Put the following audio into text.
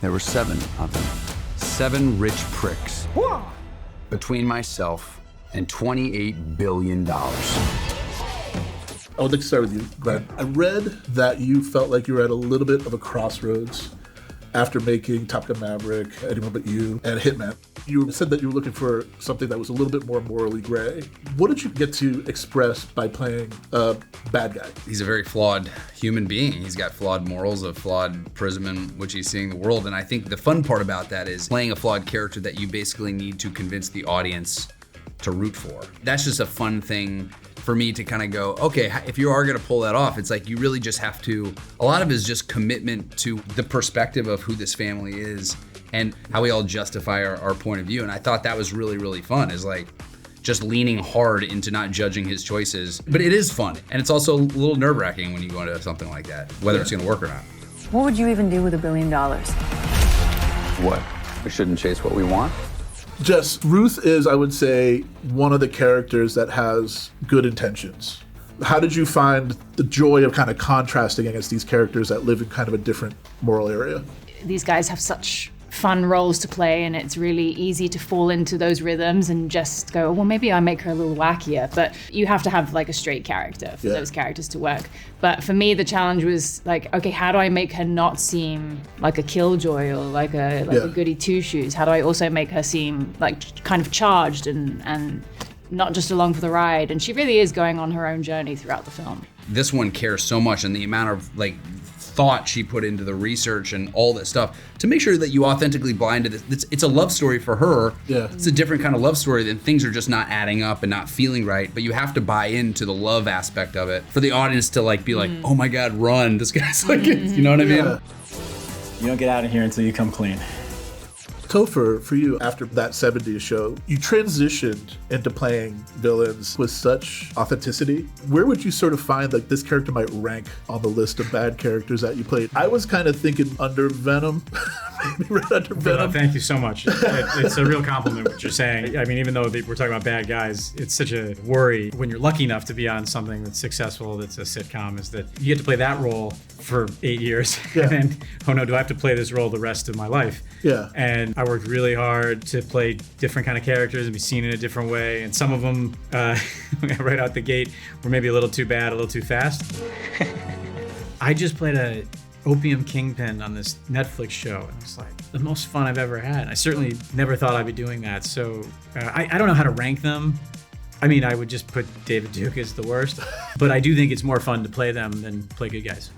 There were 7 of them. 7 rich pricks. Between myself and $28 billion. I would like to start with you, Glenn. I read that you felt like you were at a little bit of a crossroads after making Top Gun Maverick, Anyone But You, and Hitman. You said that you were looking for something that was a little bit more morally gray. What did you get to express by playing a bad guy? He's a very flawed human being. He's got flawed morals, a flawed prism in which he's seeing the world. And I think the fun part about that is playing a flawed character that you basically need to convince the audience to root for. That's just a fun thing for me to kind of go, okay, if you are gonna pull that off, it's like you really just have to, a lot of it is just commitment to the perspective of who this family is and how we all justify our point of view. And I thought that was really, really fun, is like just leaning hard into not judging his choices. But it is fun. And it's also a little nerve-wracking when you go into something like that, whether it's gonna work or not. What would you even do with $1 billion? What? We shouldn't chase what we want? Jess, Ruth is, I would say, one of the characters that has good intentions. How did you find the joy of kind of contrasting against these characters that live in kind of a different moral area? These guys have such fun roles to play, and it's really easy to fall into those rhythms and just go, well, maybe I make her a little wackier. But you have to have like a straight character for those characters to work. But for me, the challenge was like, okay, how do I make her not seem like a killjoy or like a goody two-shoes? How do I also make her seem like kind of charged and not just along for the ride? And she really is going on her own journey throughout the film. This one cares so much, and the amount of like thought she put into the research and all this stuff to make sure that you authentically buy into this. It's a love story for her. Yeah. It's a different kind of love story than things are just not adding up and not feeling right, but you have to buy into the love aspect of it for the audience to like be like, oh my God, run. This guy's like, you know what I mean? Yeah. You don't get out of here until you come clean. Topher, for you, after that 70s show, you transitioned into playing villains with such authenticity. Where would you sort of find like this character might rank on the list of bad characters that you played? I was kind of thinking under Venom. Maybe right under Venom. Thank you so much. It's a real compliment what you're saying. I mean, even though we're talking about bad guys, it's such a worry when you're lucky enough to be on something that's successful, that's a sitcom, is that you get to play that role for 8 years. Yeah. And then, oh no, do I have to play this role the rest of my life? Yeah. And I worked really hard to play different kind of characters and be seen in a different way. And some of them, right out the gate, were maybe a little too bad, a little too fast. I just played a opium kingpin on this Netflix show, and it's like the most fun I've ever had. I certainly never thought I'd be doing that. So I don't know how to rank them. I mean, I would just put David Duke as the worst, but I do think it's more fun to play them than play good guys.